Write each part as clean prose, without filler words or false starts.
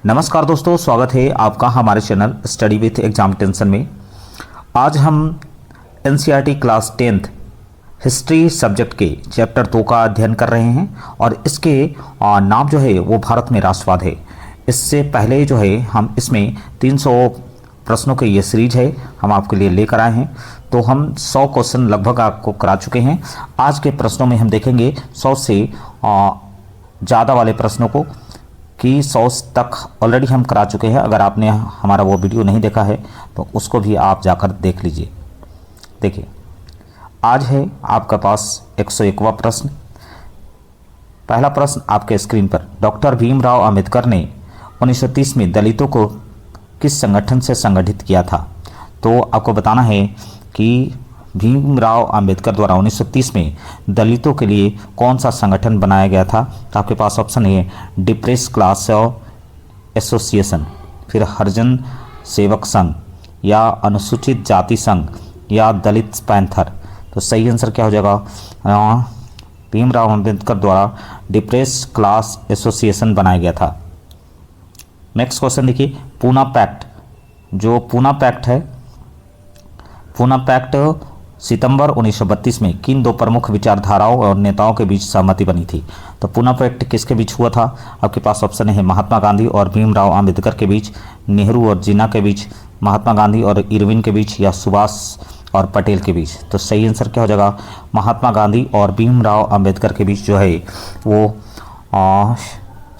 नमस्कार दोस्तों, स्वागत है आपका हमारे channel study with exam tension में। आज हम NCERT class 10th history subject के चैप्टर 2 का अध्ययन कर रहे हैं और इसके नाम जो है वो भारत में राष्ट्रवाद है। इससे पहले जो है हम इसमें 300 प्रश्नों के ये सीरीज है हम आपके लिए लेकर आए हैं। तो हम 100 क्वेश्चन लगभग आपको करा चुके हैं। आज के प्रश्नों में हम देखेंगे 100 से ज़्यादा वाले प्रश्नों को कि 100 तक ऑलरेडी हम करा चुके हैं। अगर आपने हमारा वो वीडियो नहीं देखा है तो उसको भी आप जाकर देख लीजिए। देखिए, आज है आपके पास 101वां प्रश्न। पहला प्रश्न आपके स्क्रीन पर, डॉक्टर भीमराव अंबेडकर ने 1930 में दलितों को किस संगठन से संगठित किया था? तो आपको बताना है कि भीमराव अंबेडकर द्वारा 1930 में दलितों के लिए कौन सा संगठन बनाया गया था। तो आपके पास ऑप्शन है डिप्रेस क्लास एसोसिएशन, फिर हरिजन सेवक संघ, या अनुसूचित जाति संघ, या दलित पैंथर। तो सही आंसर क्या हो जाएगा? भीमराव अंबेडकर द्वारा डिप्रेस क्लास एसोसिएशन बनाया गया था। नेक्स्ट क्वेश्चन देखिए, पूना पैक्ट। जो पूना पैक्ट है, पूना पैक्ट सितंबर 1932 में किन दो प्रमुख विचारधाराओं और नेताओं के बीच सहमति बनी थी? तो पूना पैक्ट किसके बीच हुआ था? आपके पास ऑप्शन है महात्मा गांधी और भीमराव अंबेडकर के बीच, नेहरू और जिन्ना के बीच, महात्मा गांधी और इरविन के बीच, या सुभाष और पटेल के बीच। तो सही आंसर क्या हो जाएगा? महात्मा गांधी और भीमराव अंबेडकर के बीच जो है वो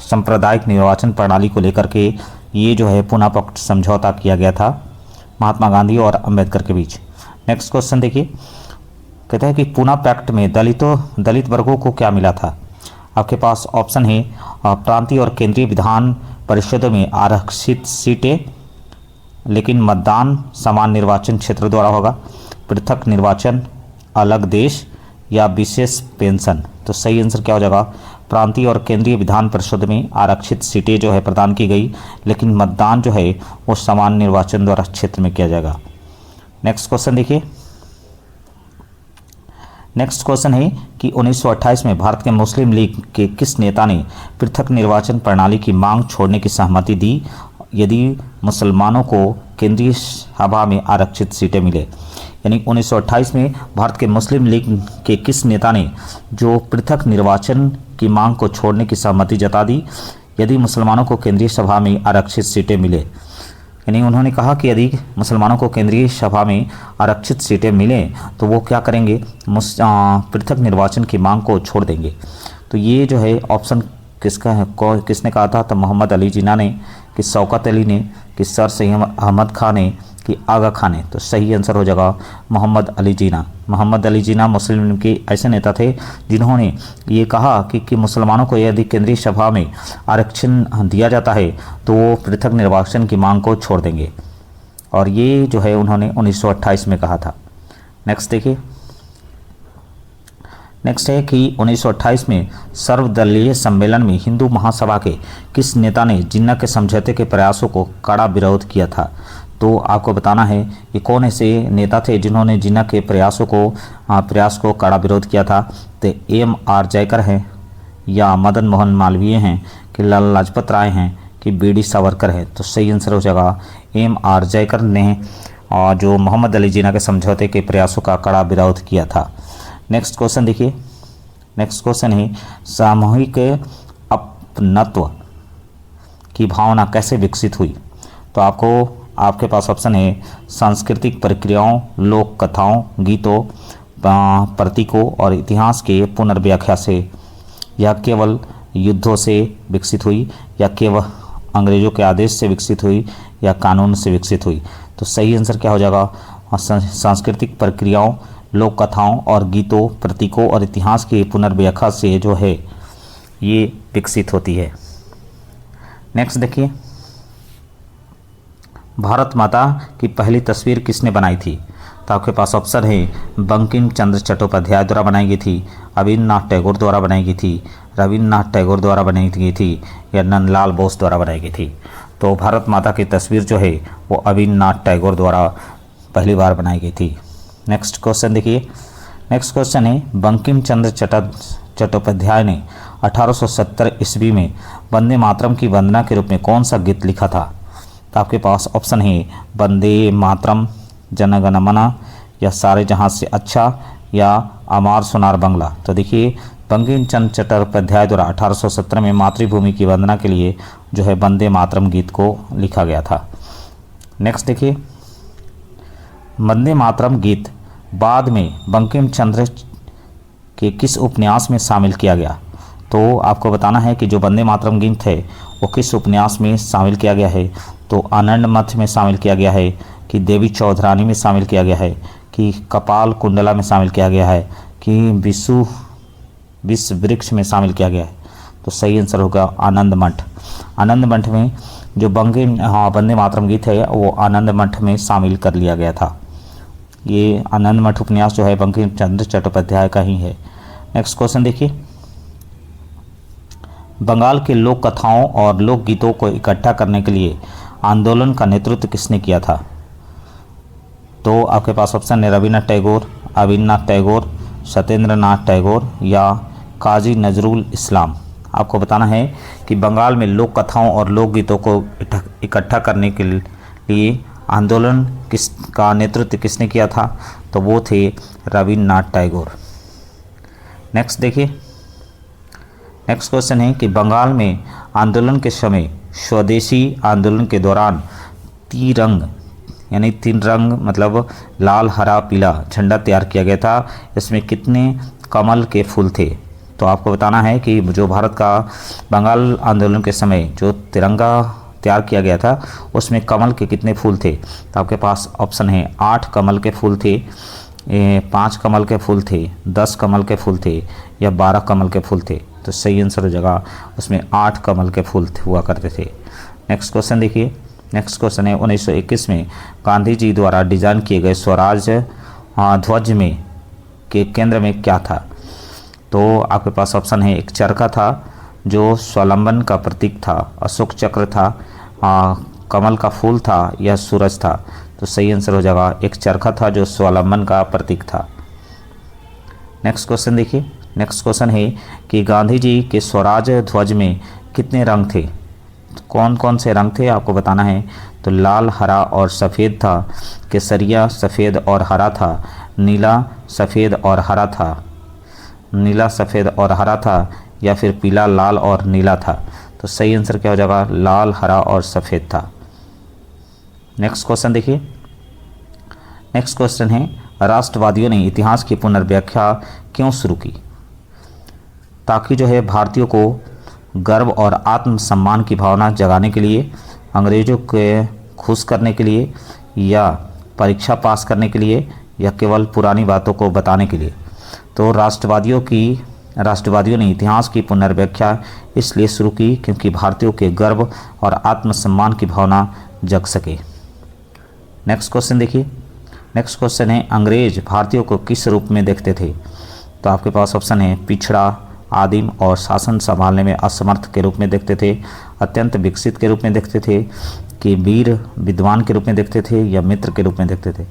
सांप्रदायिक निर्वाचन प्रणाली को लेकर के ये जो है पूना पैक्ट समझौता किया गया था महात्मा गांधी और अंबेडकर के बीच। नेक्स्ट क्वेश्चन देखिए, कहते हैं कि पूना पैक्ट में दलित वर्गों को क्या मिला था? आपके पास ऑप्शन है प्रांतीय और केंद्रीय विधान परिषदों में आरक्षित सीटें, लेकिन मतदान समान निर्वाचन क्षेत्र द्वारा होगा, पृथक निर्वाचन, अलग देश, या विशेष पेंशन। तो सही आंसर क्या हो जाएगा? प्रांतीय और केंद्रीय विधान परिषद में आरक्षित सीटें जो है प्रदान की गई, लेकिन मतदान जो है वो समान निर्वाचन द्वारा क्षेत्र में किया जाएगा। नेक्स्ट क्वेश्चन देखिए, नेक्स्ट क्वेश्चन है कि 1928 में भारत के मुस्लिम लीग के किस नेता ने पृथक निर्वाचन प्रणाली की मांग छोड़ने की सहमति दी यदि मुसलमानों को केंद्रीय सभा में आरक्षित सीटें मिले? यानी 1928 में भारत के मुस्लिम लीग के किस नेता ने जो पृथक निर्वाचन की मांग को छोड़ने की सहमति जता दी यदि मुसलमानों को केंद्रीय सभा में आरक्षित सीटें मिले? यानी उन्होंने कहा कि यदि मुसलमानों को केंद्रीय सभा में आरक्षित सीटें मिलें तो वो क्या करेंगे? पृथक निर्वाचन की मांग को छोड़ देंगे। तो ये जो है ऑप्शन किसका है, किसने कहा था? तो मोहम्मद अली जिन्ना ने, कि शौकत अली ने, कि सर सैयद अहमद खान ने, कि आगा खान ने। तो सही आंसर हो जाएगा मोहम्मद अली जिन्ना। मोहम्मद अली जिन्ना मुस्लिम लीग के ऐसे नेता थे जिन्होंने ये कहा कि मुसलमानों को यदि केंद्रीय सभा में आरक्षण दिया जाता है तो वो पृथक निर्वाचन की मांग को छोड़ देंगे, और ये जो है उन्होंने 1928 में कहा था। नेक्स्ट देखिए, नेक्स्ट है कि 1928 में सर्वदलीय सम्मेलन में हिंदू महासभा के किस नेता ने जिन्ना के समझौते के प्रयासों को कड़ा विरोध किया था? तो आपको बताना है कि कौन ऐसे नेता थे जिन्होंने जिन्ना के प्रयास को कड़ा विरोध किया था। तो एम.आर. जयकर हैं, या मदन मोहन मालवीय हैं, कि लाला लाजपत राय हैं, कि बी.डी. सावरकर है। तो सही आंसर हो जाएगा एम.आर. जयकर ने जो मोहम्मद अली जिन्ना के समझौते के प्रयासों का कड़ा विरोध किया था। नेक्स्ट क्वेश्चन देखिए, नेक्स्ट क्वेश्चन है सामूहिक अपनत्व की भावना कैसे विकसित हुई? तो आपके पास ऑप्शन है सांस्कृतिक प्रक्रियाओं, लोक कथाओं, गीतों, प्रतीकों और इतिहास के पुनर्व्याख्या से, या केवल युद्धों से विकसित हुई, या केवल अंग्रेजों के आदेश से विकसित हुई, या कानून से विकसित हुई। तो सही आंसर क्या हो जाएगा? सांस्कृतिक प्रक्रियाओं, लोक कथाओं और गीतों, प्रतीकों और इतिहास की पुनर्व्याख्या से जो है ये विकसित होती है। नेक्स्ट देखिए, भारत माता की पहली तस्वीर किसने बनाई थी? तो आपके पास ऑप्शन है बंकिम चंद्र चट्टोपाध्याय द्वारा बनाई गई थी, रविन्द्रनाथ टैगोर द्वारा बनाई गई थी, रविन्द्रनाथ टैगोर द्वारा बनाई गई थी, या नंदलाल बोस द्वारा बनाई गई थी। तो भारत माता की तस्वीर जो है वो रविन्द्रनाथ टैगोर द्वारा पहली बार बनाई गई थी। नेक्स्ट क्वेश्चन देखिए, नेक्स्ट क्वेश्चन है बंकिम चंद्र चट्टोपाध्याय ने 1870 ईस्वी में वंदे मातरम की वंदना के रूप में कौन सा गीत लिखा था? तो आपके पास ऑप्शन है वंदे मातरम, जन गण मन, या सारे जहां से अच्छा, या अमार सोनार बंगला। तो देखिए बंकिम चंद्र चट्टोपाध्याय द्वारा 1817 में मातृभूमि की वंदना के लिए जो है वंदे मातरम गीत को लिखा गया था। नेक्स्ट देखिए, वंदे मातरम गीत बाद में बंकिम चंद्र के किस उपन्यास में शामिल किया गया? तो आपको बताना है कि जो वंदे मातरम गीत है वो किस उपन्यास में शामिल किया गया है। तो आनंद मठ में शामिल किया गया है, कि देवी चौधरानी में शामिल किया गया है, कि कपाल कुंडला में शामिल किया गया है, कि विश्व वृक्ष में शामिल किया गया है। तो सही आंसर होगा आनंद मठ। आनंद मठ में जो वंदे मातरम गीत है वो आनंद मठ में शामिल कर लिया गया था। ये आनंद मठ उपन्यास जो है बंकिम चंद्र चट्टोपाध्याय का ही है। नेक्स्ट क्वेश्चन देखिए, बंगाल के लोक कथाओं और लोक गीतों को इकट्ठा करने के लिए आंदोलन का नेतृत्व किसने किया था? तो आपके पास ऑप्शन है रविन्द्रनाथ टैगोर, अविनाश टैगोर, सत्येंद्र नाथ टैगोर, या काजी नजरुल इस्लाम। आपको बताना है कि बंगाल में लोक कथाओं और लोक गीतों को इकट्ठा करने के लिए आंदोलन का नेतृत्व किसने किया था? तो वो थे रविन्द्रनाथ टैगोर। नेक्स्ट देखिए, नेक्स्ट क्वेश्चन है कि बंगाल में आंदोलन के समय स्वदेशी आंदोलन के दौरान तिरंग यानी 3 रंग मतलब लाल, हरा, पीला झंडा तैयार किया गया था। इसमें कितने कमल के फूल थे? तो आपको बताना है कि जो भारत का बंगाल आंदोलन के समय जो तिरंगा तैयार किया गया था उसमें कमल के कितने फूल थे? तो आपके पास ऑप्शन है 8 कमल के फूल थे, 5 कमल के फूल थे, 10 कमल के फूल थे, या 12 कमल के फूल थे। तो सही आंसर हो जाएगा उसमें 8 कमल के फूल हुआ करते थे। नेक्स्ट क्वेश्चन देखिए, नेक्स्ट क्वेश्चन है 1921 में गांधी जी द्वारा डिजाइन किए गए स्वराज ध्वज में के केंद्र में क्या था? तो आपके पास ऑप्शन है एक चरखा था जो स्वावलंबन का प्रतीक था, अशोक चक्र था, कमल का फूल था, या सूरज था। तो सही आंसर हो जाएगा एक चरखा था जो स्वावलंबन का प्रतीक था। नेक्स्ट क्वेश्चन देखिए, नेक्स्ट क्वेश्चन है कि गांधी जी के स्वराज ध्वज में कितने रंग थे? कौन कौन से रंग थे आपको बताना है। तो लाल, हरा और सफ़ेद था, केसरिया, सफ़ेद और हरा था, नीला, सफ़ेद और हरा था, नीला, सफ़ेद और हरा था, या फिर पीला, लाल और नीला था। तो सही आंसर क्या हो जाएगा? लाल, हरा और सफ़ेद था। नेक्स्ट क्वेश्चन देखिए, नेक्स्ट क्वेश्चन है राष्ट्रवादियों ने इतिहास की पुनर्व्याख्या क्यों शुरू की? ताकि जो है भारतीयों को गर्व और आत्मसम्मान की भावना जगाने के लिए, अंग्रेज़ों के खुश करने के लिए, या परीक्षा पास करने के लिए, या केवल पुरानी बातों को बताने के लिए। तो राष्ट्रवादियों ने इतिहास की पुनर्व्याख्या इसलिए शुरू की क्योंकि भारतीयों के गर्व और आत्मसम्मान की भावना जग सके। नेक्स्ट क्वेश्चन देखिए, नेक्स्ट क्वेश्चन है अंग्रेज भारतीयों को किस रूप में देखते थे? तो आपके पास ऑप्शन है पिछड़ा, आदिम और शासन संभालने में असमर्थ के रूप में देखते थे, अत्यंत विकसित के रूप में देखते थे, कि वीर विद्वान के रूप में देखते थे, या मित्र के रूप में देखते थे।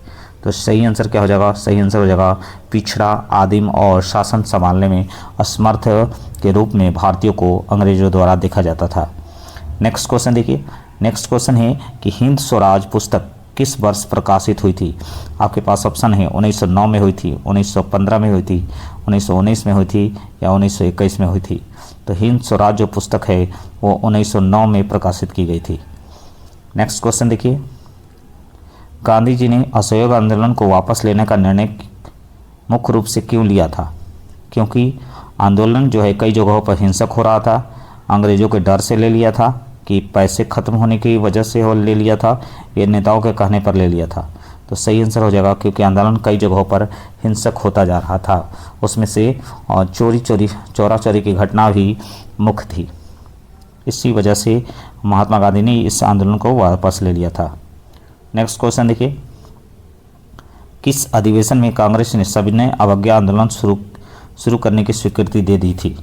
तो सही आंसर क्या हो जाएगा? सही आंसर हो जाएगा पिछड़ा, आदिम और शासन संभालने में असमर्थ के रूप में भारतीयों को अंग्रेजों द्वारा देखा जाता था। नेक्स्ट क्वेश्चन देखिए, नेक्स्ट क्वेश्चन है कि हिंद स्वराज पुस्तक किस वर्ष प्रकाशित हुई थी? आपके पास ऑप्शन है 1909 में हुई थी, 1915 में हुई थी, 1919 में हुई थी, या 1921 में हुई थी। तो हिंद स्वराज जो पुस्तक है वो 1909 में प्रकाशित की गई थी। नेक्स्ट क्वेश्चन देखिए, गांधी जी ने असहयोग आंदोलन को वापस लेने का निर्णय मुख्य रूप से क्यों लिया था? क्योंकि आंदोलन जो है कई जगहों पर हिंसक हो रहा था, अंग्रेजों के डर से ले लिया था, कि पैसे खत्म होने की वजह से हो ले लिया था, ये नेताओं के कहने पर ले लिया था। तो सही आंसर हो जाएगा क्योंकि आंदोलन कई जगहों पर हिंसक होता जा रहा था, उसमें से चोरा चोरी की घटना भी मुख्य थी। इसी वजह से महात्मा गांधी ने इस आंदोलन को वापस ले लिया था। नेक्स्ट क्वेश्चन देखिए, किस अधिवेशन में कांग्रेस ने सविनय अवज्ञा आंदोलन शुरू करने की स्वीकृति दे दी थी?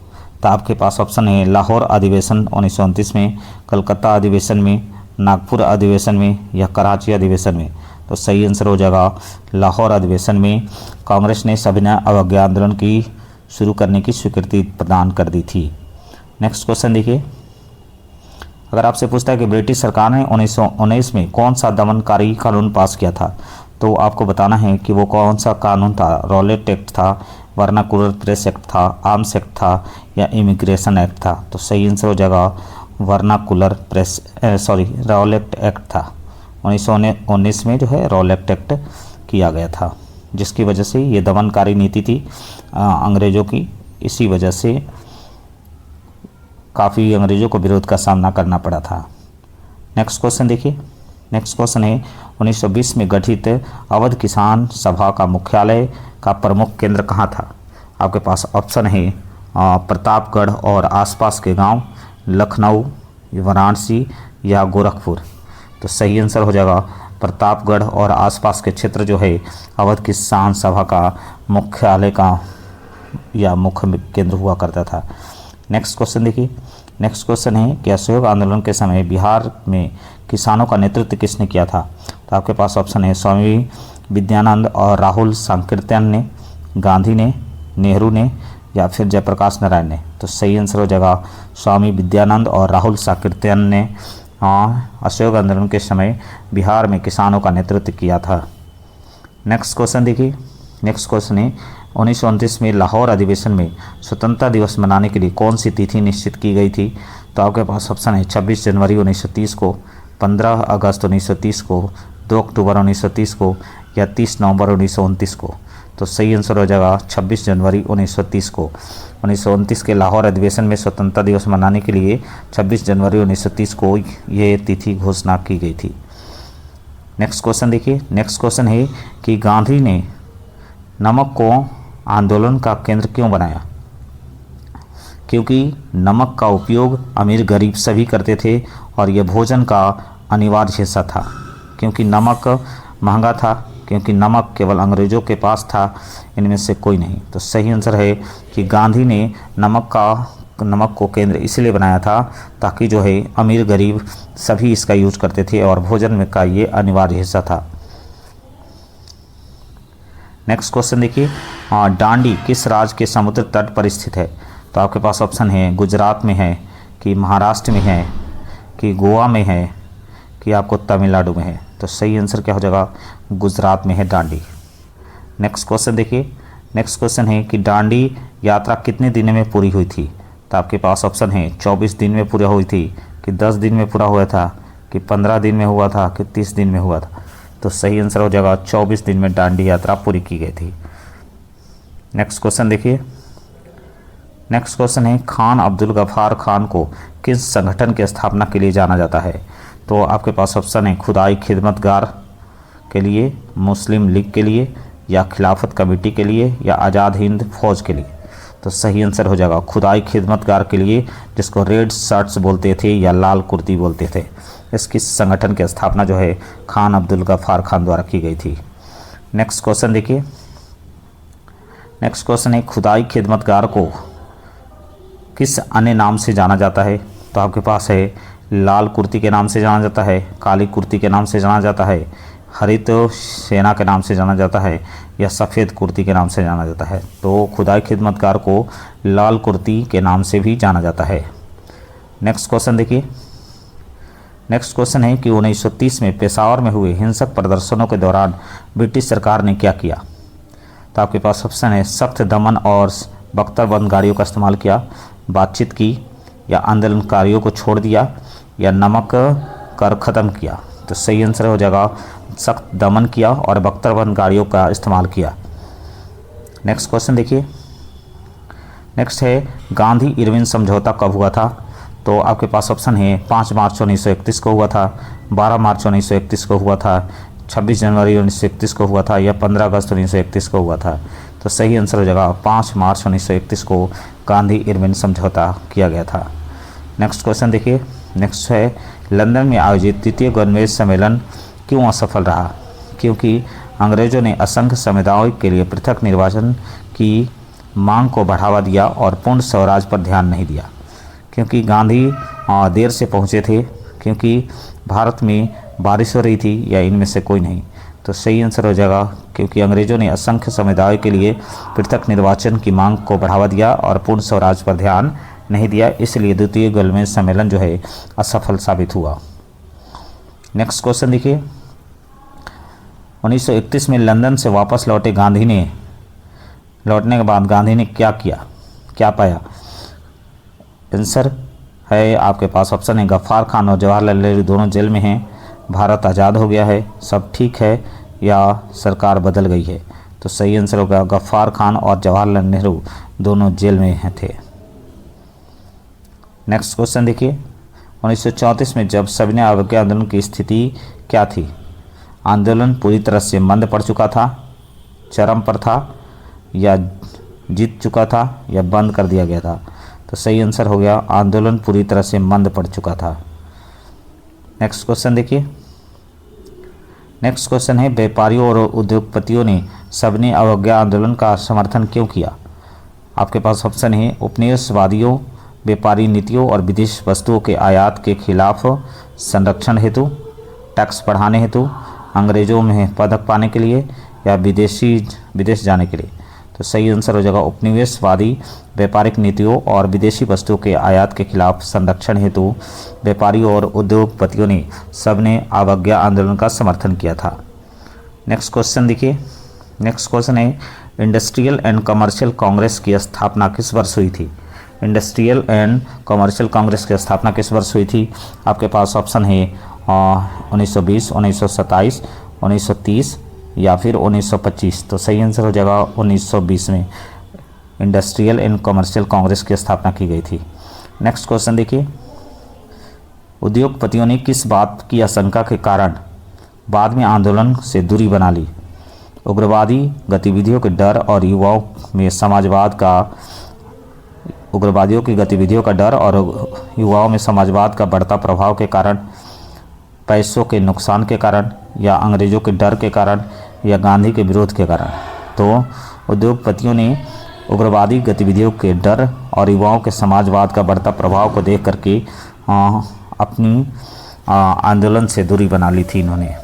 तो आपके पास ऑप्शन है लाहौर अधिवेशन 1929 में, कलकत्ता अधिवेशन में, नागपुर अधिवेशन में, या कराची अधिवेशन में। तो सही आंसर हो जाएगा लाहौर अधिवेशन में कांग्रेस ने सविनय अवज्ञा आंदोलन की शुरू करने की स्वीकृति प्रदान कर दी थी। नेक्स्ट क्वेश्चन देखिए, अगर आपसे पूछता है कि ब्रिटिश सरकार ने 1919 में कौन सा दमनकारी कानून पास किया था, तो आपको बताना है कि वो कौन सा कानून था। रॉलेट एक्ट था, वर्नाकुलर प्रेस एक्ट था, आर्म्स एक्ट था या इमिग्रेशन एक्ट था। तो सही आंसर हो जाएगा वर्नाकुलर प्रेस रॉलेट एक्ट था। 1919 में जो है रॉलेट एक्ट किया गया था, जिसकी वजह से ये दमनकारी नीति थी अंग्रेज़ों की। इसी वजह से काफ़ी अंग्रेज़ों को विरोध का सामना करना पड़ा था। नेक्स्ट क्वेश्चन देखिए। नेक्स्ट क्वेश्चन है 1920 में गठित अवध किसान सभा का मुख्यालय का प्रमुख केंद्र कहाँ था। आपके पास ऑप्शन है प्रतापगढ़ और आसपास के गांव, लखनऊ, वाराणसी या गोरखपुर। तो सही आंसर हो जाएगा प्रतापगढ़ और आसपास के क्षेत्र जो है अवध किसान सभा का मुख्यालय का या मुख्य केंद्र हुआ करता था। नेक्स्ट क्वेश्चन देखिए। नेक्स्ट क्वेश्चन है कि असहयोग आंदोलन के समय बिहार में किसानों का नेतृत्व किसने किया था। तो आपके पास ऑप्शन है स्वामी विद्यानंद और राहुल सांकृत्यायन ने, गांधी ने, नेहरू ने या फिर जयप्रकाश नारायण ने। तो सही आंसर हो जाएगा स्वामी विद्यानंद और राहुल सांकृत्यायन ने असहयोग आंदोलन के समय बिहार में किसानों का नेतृत्व किया था। नेक्स्ट क्वेश्चन देखिए। नेक्स्ट क्वेश्चन है 1929 में लाहौर अधिवेशन में स्वतंत्रता दिवस मनाने के लिए कौन सी तिथि निश्चित की गई थी। तो आपके पास ऑप्शन है 26 जनवरी 1930 को, 15 अगस्त 1930 को, 2 अक्टूबर 1930 को या 30 नवंबर 1929 को। तो सही आंसर हो जाएगा 26 जनवरी 1930 को। 1929 के लाहौर अधिवेशन में स्वतंत्रता दिवस मनाने के लिए 26 जनवरी 1930 को ये तिथि घोषणा की गई थी। नेक्स्ट क्वेश्चन देखिए। नेक्स्ट क्वेश्चन है कि गांधी ने नमक को आंदोलन का केंद्र क्यों बनाया। क्योंकि नमक का उपयोग अमीर गरीब सभी करते थे और यह भोजन का अनिवार्य हिस्सा था। क्योंकि नमक महंगा था, क्योंकि नमक केवल अंग्रेज़ों के पास था, इनमें से कोई नहीं। तो सही आंसर है कि गांधी ने नमक को केंद्र इसलिए बनाया था ताकि जो है अमीर गरीब सभी इसका यूज करते थे और भोजन में का ये अनिवार्य हिस्सा था। नेक्स्ट क्वेश्चन देखिए। डांडी किस राज्य के समुद्र तट पर स्थित है। तो आपके पास ऑप्शन है गुजरात में है, कि महाराष्ट्र में है, कि गोवा में है, कि आपको तमिलनाडु में है। तो सही आंसर क्या हो जाएगा गुजरात में है डांडी। नेक्स्ट क्वेश्चन देखिए। नेक्स्ट क्वेश्चन है कि डांडी यात्रा कितने दिन में पूरी हुई थी। तो आपके पास ऑप्शन है 24 दिन में पूरा हुई थी, कि 10 दिन में पूरा हुआ था, कि 15 दिन में हुआ था, कि 30 दिन में हुआ था। तो सही आंसर हो जाएगा 24 दिन में डांडी यात्रा पूरी की गई थी। नेक्स्ट क्वेश्चन देखिए। नेक्स्ट क्वेश्चन है खान अब्दुल गफ्फार खान को किस संगठन की स्थापना के लिए जाना जाता है। तो आपके पास ऑप्शन है खुदाई खिदमतगार के लिए, मुस्लिम लीग के लिए या खिलाफत कमेटी के लिए या आज़ाद हिंद फौज के लिए। तो सही आंसर हो जाएगा खुदाई खिदमतगार के लिए, जिसको रेड शर्ट्स बोलते थे या लाल कुर्ती बोलते थे। इसकी संगठन की स्थापना जो है खान अब्दुल गफ्फार खान द्वारा की गई थी। नेक्स्ट क्वेश्चन देखिए। नेक्स्ट क्वेश्चन है खुदाई खिदमतगार को किस अन्य नाम से जाना जाता है। तो आपके पास है लाल कुर्ती के नाम से जाना जाता है, काली कुर्ती के नाम से जाना जाता है, हरित सेना के नाम से जाना जाता है या सफ़ेद कुर्ती के नाम से जाना जाता है। तो खुदाई खिदमतगार को लाल कुर्ती के नाम से भी जाना जाता है। नेक्स्ट क्वेश्चन देखिए। नेक्स्ट क्वेश्चन है कि 1930 में पेशावर में हुए हिंसक प्रदर्शनों के दौरान ब्रिटिश सरकार ने क्या किया। तो आपके पास ऑप्शन है सख्त दमन और बख्तरबंद गाड़ियों का इस्तेमाल किया, बातचीत की या आंदोलनकारियों को छोड़ दिया या नमक कर ख़त्म किया। तो सही आंसर हो जाएगा सख्त दमन किया और बख्तरबंद गाड़ियों का इस्तेमाल किया। नेक्स्ट क्वेश्चन देखिए। नेक्स्ट है गांधी इरविन समझौता कब हुआ था। तो आपके पास ऑप्शन है 5 मार्च 1931 को हुआ था, 12 मार्च 1931 को हुआ था, 26 जनवरी 1931 को हुआ था या 15 अगस्त 1931 को हुआ था। तो सही आंसर हो जाएगा 5 मार्च 1931 को गांधी इरविन समझौता किया गया था। नेक्स्ट क्वेश्चन देखिए। नेक्स्ट है लंदन में आयोजित द्वितीय गणवेश सम्मेलन क्यों असफल रहा। क्योंकि अंग्रेज़ों ने असंख्य समुदायों के लिए पृथक निर्वाचन की मांग को बढ़ावा दिया और पूर्ण स्वराज पर ध्यान नहीं दिया। क्योंकि गांधी देर से पहुंचे थे, क्योंकि भारत में बारिश हो रही थी या इनमें से कोई नहीं। तो सही आंसर हो जाएगा क्योंकि अंग्रेज़ों ने असंख्य समुदायों के लिए पृथक निर्वाचन की मांग को बढ़ावा दिया और पूर्ण स्वराज पर ध्यान नहीं दिया, इसलिए द्वितीय गोलमेज सम्मेलन जो है असफल साबित हुआ। नेक्स्ट क्वेश्चन देखिए, 1931 में लंदन से वापस लौटने के बाद गांधी ने क्या किया, क्या पाया? आंसर है आपके पास ऑप्शन है गफ्फार खान और जवाहरलाल नेहरू दोनों जेल में हैं, भारत आज़ाद हो गया है, सब ठीक है, या सरकार बदल गई है। तो सही आंसर होगा गफ्फार खान और जवाहरलाल नेहरू दोनों जेल में थे। नेक्स्ट क्वेश्चन देखिए, 1934 में जब सविनय अवज्ञा आंदोलन की स्थिति क्या थी? आंदोलन पूरी तरह से मंद पड़ चुका था, चरम पर था, या जीत चुका था, या बंद कर दिया गया था? तो सही आंसर हो गया आंदोलन पूरी तरह से मंद पड़ चुका था। नेक्स्ट क्वेश्चन देखिए, नेक्स्ट क्वेश्चन है व्यापारियों और उद्योगपतियों ने सविनय अवज्ञा आंदोलन का समर्थन क्यों किया? आपके पास ऑप्शन है उपनिवेशवादियों, व्यापारी नीतियों और विदेश वस्तुओं के आयात के खिलाफ, संरक्षण हेतु, टैक्स बढ़ाने हेतु, अंग्रेजों में पदक पाने के लिए, या विदेश जाने के लिए? तो सही आंसर हो जाएगा उपनिवेशवादी, व्यापारिक नीतियों और विदेशी वस्तुओं के आयात के खिलाफ संरक्षण हेतु व्यापारियों और उद्योगपतियों ने सविनय अवज्ञा आंदोलन का समर्थन किया था। नेक्स्ट क्वेश्चन देखिए, नेक्स्ट क्वेश्चन है इंडस्ट्रियल एंड कमर्शियल कांग्रेस की स्थापना किस वर्ष हुई थी? इंडस्ट्रियल एंड कमर्शियल कांग्रेस की स्थापना किस वर्ष हुई थी? आपके पास ऑप्शन है 1920, 1927, 1930 या फिर 1925। तो सही आंसर हो जाएगा 1920 में इंडस्ट्रियल एंड कमर्शियल कांग्रेस की स्थापना की गई थी। नेक्स्ट क्वेश्चन देखिए, उद्योगपतियों ने किस बात की आशंका के कारण बाद में आंदोलन से दूरी बना ली? उग्रवादी गतिविधियों के डर और उग्रवादियों की गतिविधियों का डर और युवाओं में समाजवाद का बढ़ता प्रभाव के कारण, पैसों के नुकसान के कारण, या अंग्रेजों के डर के कारण, या गांधी के विरोध के कारण? तो उद्योगपतियों ने उग्रवादी गतिविधियों के डर और युवाओं के समाजवाद का बढ़ता प्रभाव को देख करके अपनी आंदोलन से दूरी बना ली थी इन्होंने।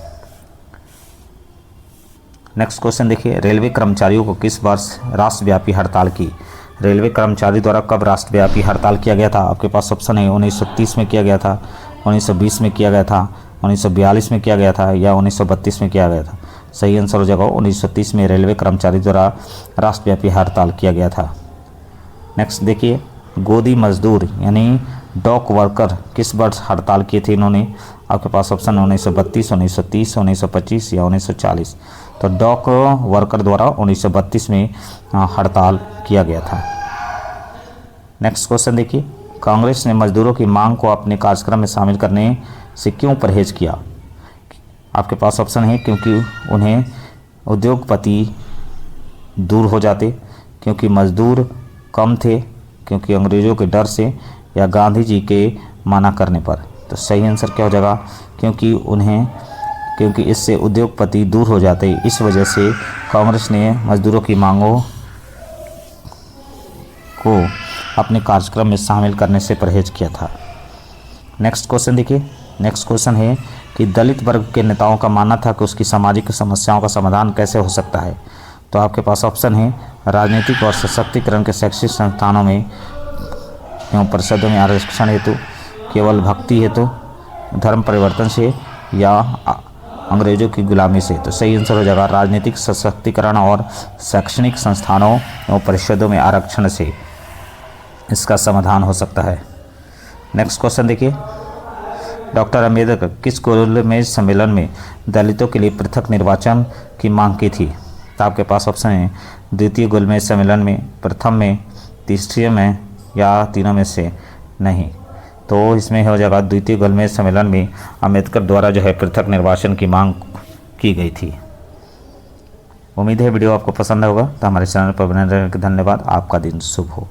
नेक्स्ट क्वेश्चन देखिए, रेलवे कर्मचारियों को किस वर्ष राष्ट्रव्यापी हड़ताल की? रेलवे कर्मचारी द्वारा कब राष्ट्रव्यापी हड़ताल किया गया था? आपके पास ऑप्शन है 1930 में किया गया था, 1920 में किया गया था, 1942 में किया गया था, या 1932 में किया गया था? सही आंसर हो जाएगा 1930 में रेलवे कर्मचारी द्वारा राष्ट्रव्यापी हड़ताल किया गया था। नेक्स्ट देखिए, गोदी मजदूर यानी डॉक वर्कर किस वर्ष हड़ताल किए थे इन्होंने? आपके पास ऑप्शन है 1932, 1930, 1925 या 1940। तो डॉक वर्कर द्वारा 1932 में हड़ताल किया गया था। नेक्स्ट क्वेश्चन देखिए, कांग्रेस ने मजदूरों की मांग को अपने कार्यक्रम में शामिल करने से क्यों परहेज किया? आपके पास ऑप्शन है क्योंकि उन्हें उद्योगपति दूर हो जाते, क्योंकि मजदूर कम थे, क्योंकि अंग्रेज़ों के डर से, या गांधी जी के मना करने पर? तो सही आंसर क्या हो जाएगा? क्योंकि इससे उद्योगपति दूर हो जाते, इस वजह से कांग्रेस ने मजदूरों की मांगों को अपने कार्यक्रम में शामिल करने से परहेज किया था। नेक्स्ट क्वेश्चन देखिए, नेक्स्ट क्वेश्चन है कि दलित वर्ग के नेताओं का मानना था कि उसकी सामाजिक समस्याओं का समाधान कैसे हो सकता है? तो आपके पास ऑप्शन है राजनीतिक और सशक्तिकरण के शैक्षिक संस्थानों में एवं परिषदों में आरक्षण हेतु, केवल भक्ति हेतु, धर्म परिवर्तन से, या अंग्रेजों की गुलामी से? तो सही आंसर हो जाएगा राजनीतिक सशक्तिकरण और शैक्षणिक संस्थानों एवं परिषदों में आरक्षण से इसका समाधान हो सकता है। नेक्स्ट क्वेश्चन देखिए, डॉक्टर अम्बेडकर किस गोलमेज सम्मेलन में दलितों के लिए पृथक निर्वाचन की मांग की थी? तो आपके पास ऑप्शन है द्वितीय गोलमेज सम्मेलन में, प्रथम में, तीसरे में, या तीनों में से नहीं? तो इसमें हो जाएगा द्वितीय गोलमेज सम्मेलन में अम्बेडकर द्वारा जो है पृथक निर्वाचन की मांग की गई थी। उम्मीद है वीडियो आपको पसंद होगा। तो हमारे चैनल पर बने रहने के धन्यवाद। आपका दिन शुभ हो।